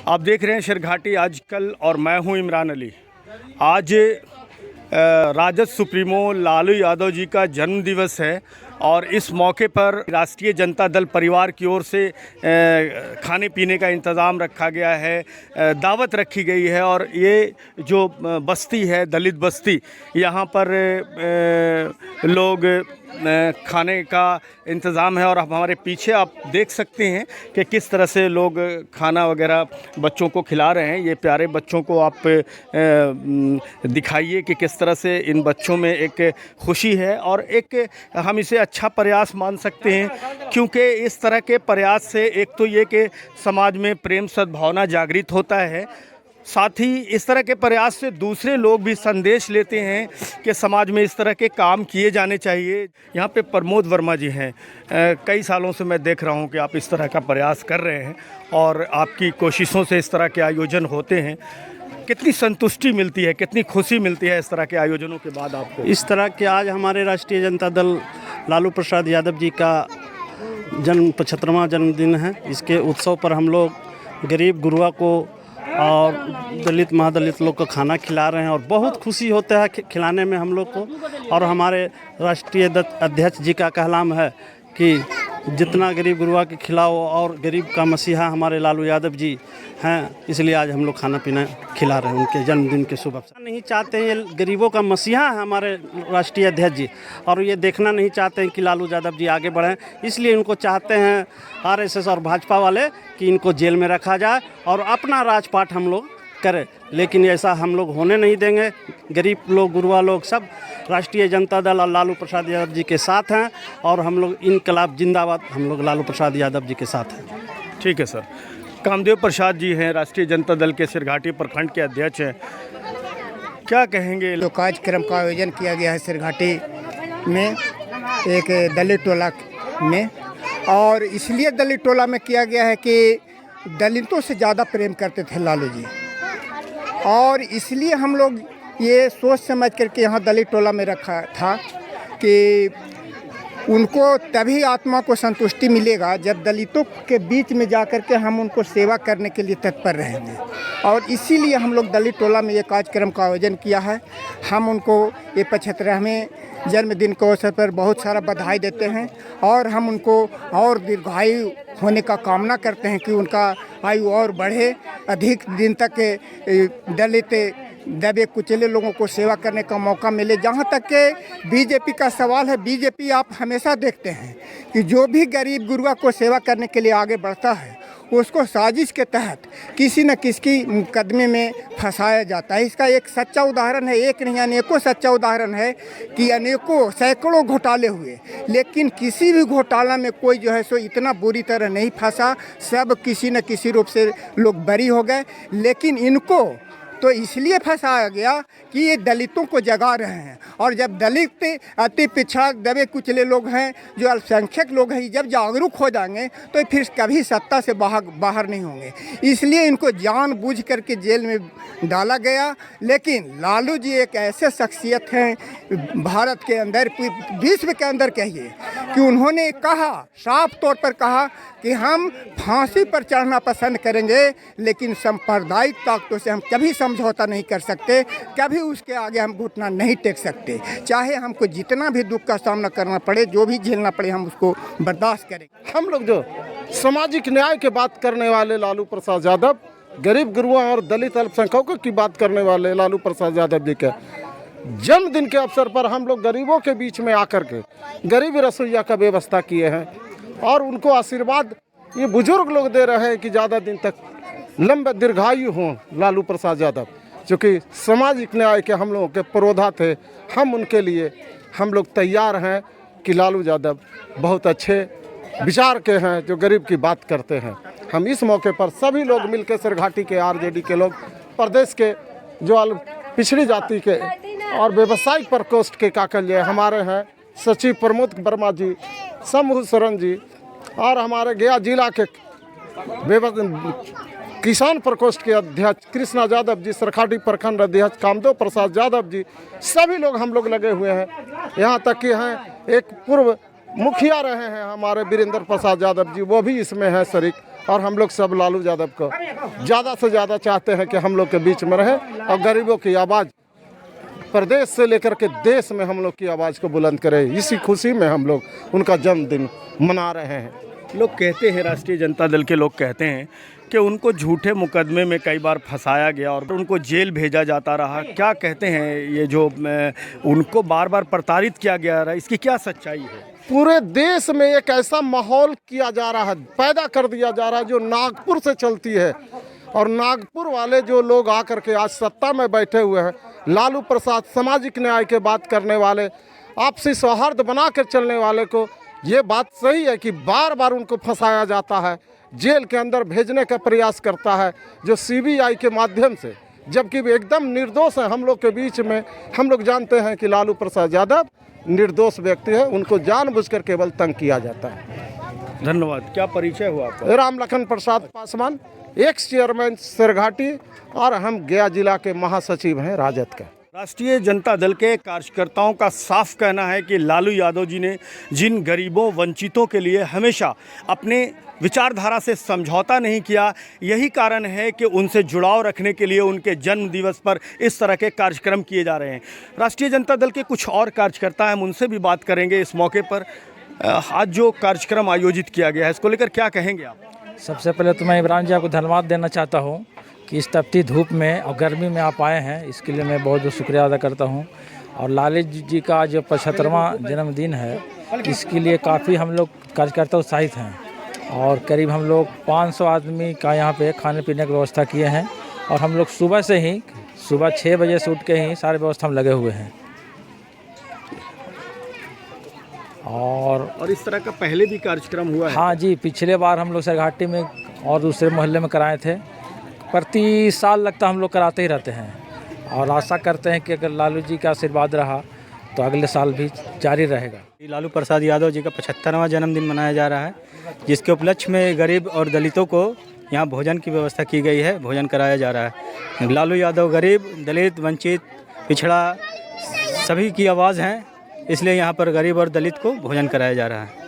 आप देख रहे हैं शेरघाटी आजकल और मैं हूं इमरान अली। आज राजद सुप्रीमो लालू यादव जी का जन्म दिवस है और इस मौके पर राष्ट्रीय जनता दल परिवार की ओर से खाने पीने का इंतज़ाम रखा गया है, दावत रखी गई है। और ये जो बस्ती है दलित बस्ती, यहाँ पर लोग खाने का इंतज़ाम है और हमारे पीछे आप देख सकते हैं कि किस तरह से लोग खाना वगैरह बच्चों को खिला रहे हैं। ये प्यारे बच्चों को आप दिखाइए कि किस तरह से इन बच्चों में एक खुशी है और एक हम इसे अच्छा प्रयास मान सकते हैं, क्योंकि इस तरह के प्रयास से एक तो ये कि समाज में प्रेम सद्भावना जागृत होता है, साथ ही इस तरह के प्रयास से दूसरे लोग भी संदेश लेते हैं कि समाज में इस तरह के काम किए जाने चाहिए। यहाँ पे प्रमोद वर्मा जी हैं। कई सालों से मैं देख रहा हूँ कि आप इस तरह का प्रयास कर रहे हैं और आपकी कोशिशों से इस तरह के आयोजन होते हैं। कितनी संतुष्टि मिलती है, कितनी खुशी मिलती है इस तरह के आयोजनों के बाद आपको? इस तरह के आज हमारे राष्ट्रीय जनता दल लालू प्रसाद यादव जी का 75वां जन्मदिन है। इसके उत्सव पर हम लोग गरीब गुरुआ को और दलित महादलित लोग को खाना खिला रहे हैं और बहुत खुशी होता है खिलाने में हम लोग को। और हमारे राष्ट्रीय अध्यक्ष जी का कहलाम है कि जितना गरीब गुरुआ के खिलाओ, और गरीब का मसीहा हमारे लालू यादव जी हैं, इसलिए आज हम लोग खाना पीना खिला रहे हैं उनके जन्मदिन के शुभ अवसर। नहीं चाहते हैं, ये गरीबों का मसीहा है हमारे राष्ट्रीय अध्यक्ष जी, और ये देखना नहीं चाहते हैं कि लालू यादव जी आगे बढ़ें। इसलिए इनको चाहते हैं आरएसएस और भाजपा वाले कि इनको जेल में रखा जाए और अपना राजपाट हम लोग करें, लेकिन ऐसा हम लोग होने नहीं देंगे। गरीब लोग, गुरुआ लोग सब राष्ट्रीय जनता दल और लालू प्रसाद यादव जी के साथ हैं और हम लोग इनकलाब जिंदाबाद, हम लोग लालू प्रसाद यादव जी के साथ हैं। ठीक है सर। कामदेव प्रसाद जी हैं, राष्ट्रीय जनता दल के सिरघाटी प्रखंड के अध्यक्ष हैं, क्या कहेंगे? तो कार्यक्रम का आयोजन किया गया है सिरघाटी में एक दलित टोला में, और इसलिए दलित टोला में किया गया है कि दलितों से ज़्यादा प्रेम करते थे लालू जी, और इसलिए हम लोग ये सोच समझ करके यहाँ दलित टोला में रखा था कि उनको तभी आत्मा को संतुष्टि मिलेगा जब दलितों के बीच में जा कर के हम उनको सेवा करने के लिए तत्पर रहेंगे। और इसीलिए हम लोग दलित टोला में ये कार्यक्रम का आयोजन किया है। हम उनको ये 75वें जन्मदिन के अवसर पर बहुत सारा बधाई देते हैं और हम उनको और दीर्घायु होने का कामना करते हैं कि उनका आयु और बढ़े, अधिक दिन तक दलित दबे कुचले लोगों को सेवा करने का मौका मिले। जहाँ तक के बीजेपी का सवाल है, बीजेपी आप हमेशा देखते हैं कि जो भी गरीब गुरुआ को सेवा करने के लिए आगे बढ़ता है उसको साजिश के तहत किसी न किसी मुकदमे में फंसाया जाता है। इसका एक सच्चा उदाहरण है, एक नहीं अनेकों सच्चा उदाहरण है कि अनेकों सैकड़ों घोटाले हुए, लेकिन किसी भी घोटाला में कोई जो है सो इतना बुरी तरह नहीं फंसा। सब किसी न किसी रूप से लोग बरी हो गए, लेकिन इनको तो इसलिए फंसाया गया कि ये दलितों को जगा रहे हैं। और जब दलित अति पिछड़ा दबे कुचले लोग हैं, जो अल्पसंख्यक लोग हैं, जब जागरूक हो जाएंगे तो फिर कभी सत्ता से बाहर नहीं होंगे। इसलिए इनको जानबूझ करके जेल में डाला गया। लेकिन लालू जी एक ऐसे शख्सियत हैं भारत के अंदर, विश्व के अंदर कहिए, कि उन्होंने कहा, साफ तौर पर कहा कि हम फांसी पर चढ़ना पसंद करेंगे, लेकिन सांप्रदायिक ताकतों से हम कभी समझौता नहीं कर सकते, कभी उसके आगे हम घुटना नहीं टेक सकते। चाहे हमको जितना भी दुख का सामना करना पड़े, जो भी झेलना पड़े, हम उसको बर्दाश्त करेंगे। हम लोग जो सामाजिक न्याय की बात करने वाले लालू प्रसाद यादव, गरीब गुरुआ और दलित अल्पसंख्यकों की बात करने वाले लालू प्रसाद यादव जी के जन्मदिन के अवसर पर हम लोग गरीबों के बीच में आकर के गरीबी रसोइया का व्यवस्था किए हैं और उनको आशीर्वाद ये बुजुर्ग लोग दे रहे हैं कि ज़्यादा दिन तक लंबे दीर्घायु हों लालू प्रसाद यादव, क्योंकि सामाजिक न्याय के हम लोगों के पुरोधा थे। हम उनके लिए हम लोग तैयार हैं कि लालू यादव बहुत अच्छे विचार के हैं जो गरीब की बात करते हैं। हम इस मौके पर सभी लोग मिलकर सिरघाटी के आरजेडी के लोग, प्रदेश के जो पिछड़ी जाति के और व्यावसायिक प्रकोष्ठ के काकल्य हमारे हैं सचिव प्रमोद वर्मा जी, समूह सरन जी, और हमारे गया जिला के किसान प्रकोष्ठ के अध्यक्ष कृष्णा यादव जी, सिरघाटी प्रखंड अध्यक्ष कामदेव प्रसाद यादव जी, सभी लोग हम लोग लगे हुए हैं। यहाँ तक कि हैं एक पूर्व मुखिया रहे हैं हमारे वीरेंद्र प्रसाद यादव जी, वो भी इसमें हैं शरीक। और हम लोग सब लालू यादव को ज़्यादा से ज़्यादा चाहते हैं कि हम लोग के बीच में रहे और गरीबों की आवाज़ प्रदेश से लेकर के देश में हम लोग की आवाज़ को बुलंद करें। इसी खुशी में हम लोग उनका जन्मदिन मना रहे हैं। लोग कहते हैं, राष्ट्रीय जनता दल के लोग कहते हैं कि उनको झूठे मुकदमे में कई बार फंसाया गया और उनको जेल भेजा जाता रहा। क्या कहते हैं, ये जो उनको बार बार प्रताड़ित किया गया रहा, इसकी क्या सच्चाई है? पूरे देश में एक ऐसा माहौल किया जा रहा है, पैदा कर दिया जा रहा है जो नागपुर से चलती है। और नागपुर वाले जो लोग आकर के आज सत्ता में बैठे हुए हैं, लालू प्रसाद सामाजिक न्याय के बात करने वाले, आपसी सौहार्द बना कर चलने वाले को ये बात सही है कि बार बार उनको फंसाया जाता है, जेल के अंदर भेजने का प्रयास करता है जो सीबीआई के माध्यम से, जबकि वे एकदम निर्दोष है। हम लोग के बीच में हम लोग जानते हैं कि लालू प्रसाद यादव निर्दोष व्यक्ति है, उनको जानबूझकर केवल तंग किया जाता है। धन्यवाद। क्या परिचय हुआ आपका? राम लखन प्रसाद पासवान, एक्स चेयरमैन सिरघाटी, और हम गया जिला के महासचिव हैं राजद के। राष्ट्रीय जनता दल के कार्यकर्ताओं का साफ कहना है कि लालू यादव जी ने जिन गरीबों वंचितों के लिए हमेशा अपने विचारधारा से समझौता नहीं किया, यही कारण है कि उनसे जुड़ाव रखने के लिए उनके जन्म दिवस पर इस तरह के कार्यक्रम किए जा रहे हैं। राष्ट्रीय जनता दल के कुछ और कार्यकर्ता हैं, हम उनसे भी बात करेंगे। इस मौके पर आज जो कार्यक्रम आयोजित किया गया है, इसको लेकर क्या कहेंगे आप? सबसे पहले तो मैं इमरान जी आपको धन्यवाद देना चाहता हूँ कि इस तपती धूप में और गर्मी में आप आए हैं, इसके लिए मैं बहुत बहुत शुक्रिया अदा करता हूँ। और लालू जी का जो 75वां जन्मदिन है, इसके लिए काफ़ी हम लोग कार्यकर्ता उत्साहित हैं और करीब हम लोग 500 आदमी का यहाँ पे खाने पीने की व्यवस्था किए हैं। और हम लोग सुबह से ही, सुबह 6 बजे से उठ के ही सारे व्यवस्था में लगे हुए हैं। और इस तरह का पहले भी कार्यक्रम हुआ है? हाँ जी, पिछले बार हम लोग सरघाटी में और दूसरे मोहल्ले में कराए थे। प्रति साल लगता हम लोग कराते ही रहते हैं और आशा करते हैं कि अगर लालू जी का आशीर्वाद रहा तो अगले साल भी जारी रहेगा। लालू प्रसाद यादव जी का 75वां जन्मदिन मनाया जा रहा है, जिसके उपलक्ष्य में गरीब और दलितों को यहाँ भोजन की व्यवस्था की गई है, भोजन कराया जा रहा है। लालू यादव गरीब, दलित, वंचित, पिछड़ा सभी की आवाज़ हैं, इसलिए यहाँ पर गरीब और दलित को भोजन कराया जा रहा है।